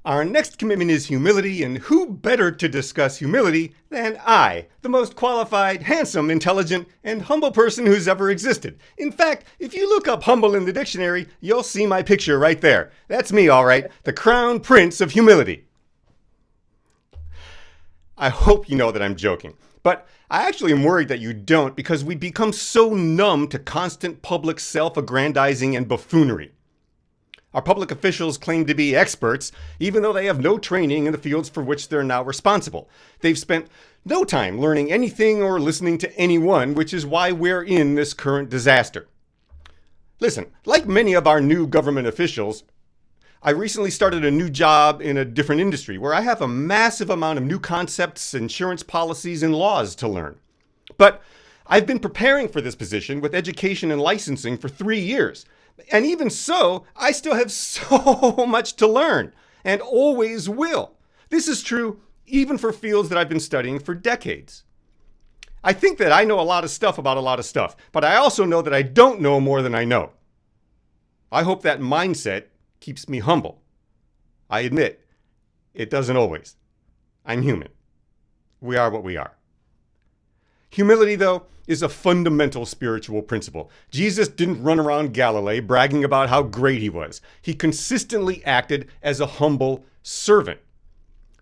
Our next commitment is humility, and who better to discuss humility than I, the most qualified, handsome, intelligent, and humble person who's ever existed. In fact, if you look up humble in the dictionary, you'll see my picture right there. That's me, all right, the crown prince of humility. I hope you know that I'm joking, but I actually am worried that you don't, because we become so numb to constant public self-aggrandizing and buffoonery. Our public officials claim to be experts, even though they have no training in the fields for which they're now responsible. They've spent no time learning anything or listening to anyone, which is why we're in this current disaster. Listen, like many of our new government officials, I recently started a new job in a different industry where I have a massive amount of new concepts, insurance policies, and laws to learn. But I've been preparing for this position with education and licensing for 3 years. And even so, I still have so much to learn, and always will. This is true even for fields that I've been studying for decades. I think that I know a lot of stuff about a lot of stuff, but I also know that I don't know more than I know. I hope that mindset keeps me humble. I admit, it doesn't always. I'm human. We are what we are. Humility, though, is a fundamental spiritual principle. Jesus didn't run around Galilee bragging about how great he was. He consistently acted as a humble servant.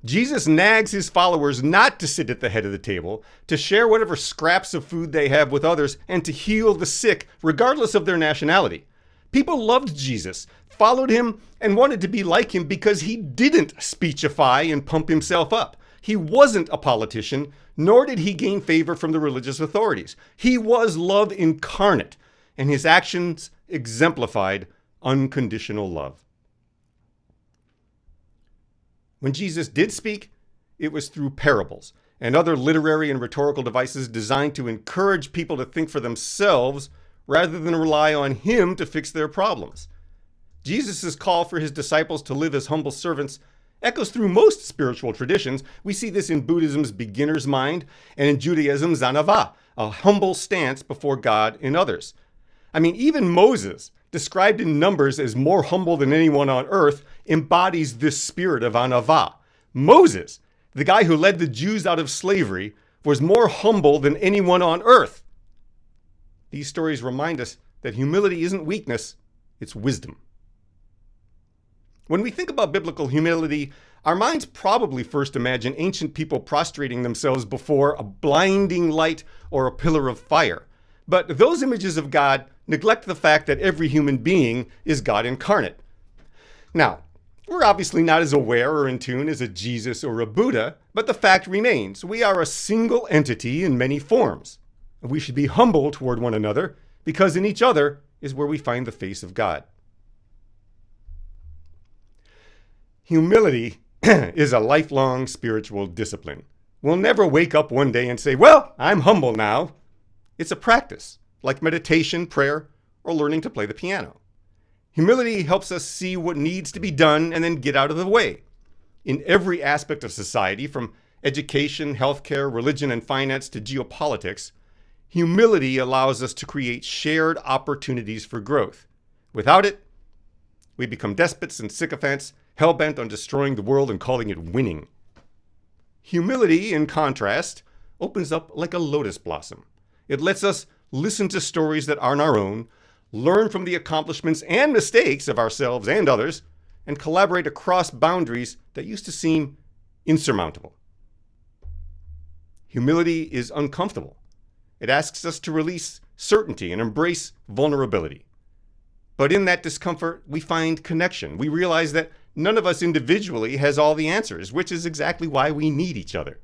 Jesus nags his followers not to sit at the head of the table, to share whatever scraps of food they have with others, and to heal the sick, regardless of their nationality. People loved Jesus, followed him, and wanted to be like him because he didn't speechify and pump himself up. He wasn't a politician, nor did he gain favor from the religious authorities. He was love incarnate, and his actions exemplified unconditional love. When Jesus did speak, it was through parables and other literary and rhetorical devices designed to encourage people to think for themselves rather than rely on him to fix their problems. Jesus' call for his disciples to live as humble servants echoes through most spiritual traditions. We see this in Buddhism's beginner's mind and in Judaism's anava, a humble stance before God and others. I mean, even Moses, described in Numbers as more humble than anyone on earth, embodies this spirit of anava. Moses, the guy who led the Jews out of slavery, was more humble than anyone on earth. These stories remind us that humility isn't weakness, it's wisdom. When we think about biblical humility, our minds probably first imagine ancient people prostrating themselves before a blinding light or a pillar of fire. But those images of God neglect the fact that every human being is God incarnate. Now, we're obviously not as aware or in tune as a Jesus or a Buddha, but the fact remains, we are a single entity in many forms. We should be humble toward one another, because in each other is where we find the face of God. Humility is a lifelong spiritual discipline. We'll never wake up one day and say, well, I'm humble now. It's a practice, like meditation, prayer, or learning to play the piano. Humility helps us see what needs to be done and then get out of the way. In every aspect of society, from education, healthcare, religion, and finance to geopolitics, humility allows us to create shared opportunities for growth. Without it, we become despots and sycophants, hellbent on destroying the world and calling it winning. Humility, in contrast, opens up like a lotus blossom. It lets us listen to stories that aren't our own, learn from the accomplishments and mistakes of ourselves and others, and collaborate across boundaries that used to seem insurmountable. Humility is uncomfortable. It asks us to release certainty and embrace vulnerability. But in that discomfort, we find connection. We realize that none of us individually has all the answers, which is exactly why we need each other.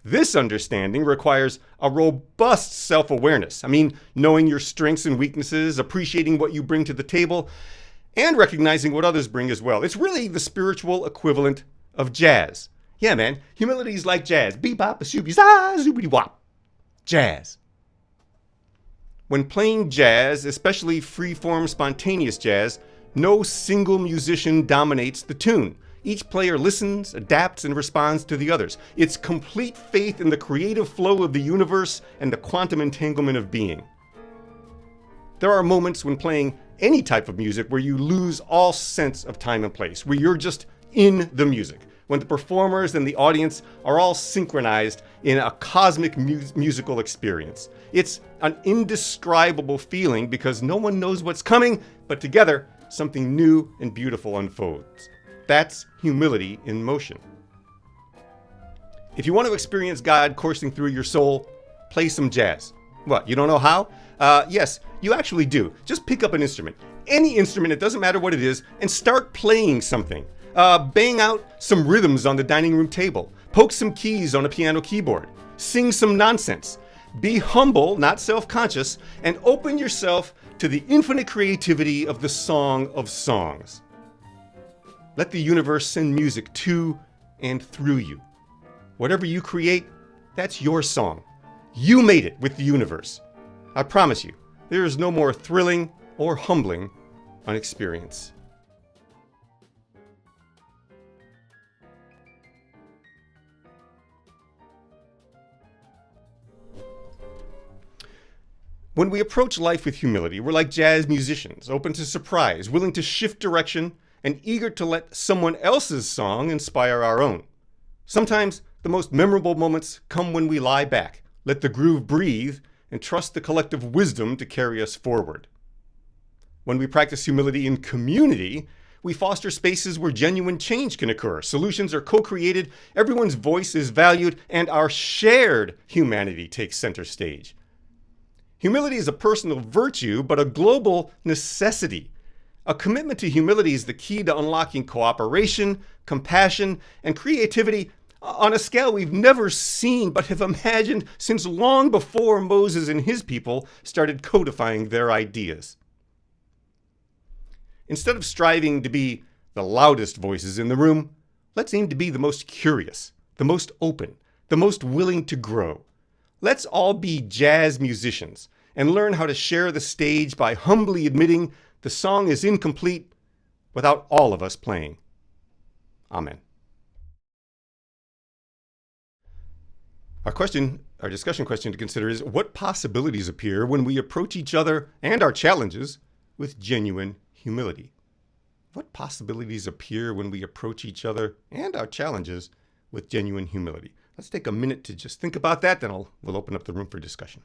This understanding requires a robust self-awareness. I mean, knowing your strengths and weaknesses, appreciating what you bring to the table, and recognizing what others bring as well. It's really the spiritual equivalent of jazz. Yeah, man, humility is like jazz. Bebop, shooby-za, zoobity-wop. Jazz. When playing jazz, especially free-form spontaneous jazz, No single musician dominates the tune. Each player listens, adapts, and responds to the others. It's complete faith in the creative flow of the universe and the quantum entanglement of being. There are moments when playing any type of music where you lose all sense of time and place, where you're just in the music, when the performers and the audience are all synchronized in a cosmic musical experience. It's an indescribable feeling because no one knows what's coming, but together, something new and beautiful unfolds. That's humility in motion. If you want to experience God coursing through your soul, play some jazz. What, you don't know how? Yes, you actually do. Just pick up an instrument. Any instrument, it doesn't matter what it is, and start playing something. Bang out some rhythms on the dining room table. Poke some keys on a piano keyboard. Sing some nonsense. Be humble, not self-conscious, and open yourself to the infinite creativity of the Song of Songs. Let the universe send music to and through you. Whatever you create, that's your song. You made it with the universe. I promise you, there is no more thrilling or humbling an experience. When we approach life with humility, we're like jazz musicians, open to surprise, willing to shift direction, and eager to let someone else's song inspire our own. Sometimes the most memorable moments come when we lie back, let the groove breathe, and trust the collective wisdom to carry us forward. When we practice humility in community, we foster spaces where genuine change can occur. Solutions are co-created, everyone's voice is valued, and our shared humanity takes center stage. Humility is a personal virtue, but a global necessity. A commitment to humility is the key to unlocking cooperation, compassion, and creativity on a scale we've never seen but have imagined since long before Moses and his people started codifying their ideas. Instead of striving to be the loudest voices in the room, let's aim to be the most curious, the most open, the most willing to grow. Let's all be jazz musicians and learn how to share the stage by humbly admitting the song is incomplete without all of us playing. Amen. Our discussion question to consider is, what possibilities appear when we approach each other and our challenges with genuine humility? What possibilities appear when we approach each other and our challenges with genuine humility? Let's take a minute to just think about that, then we'll open up the room for discussion.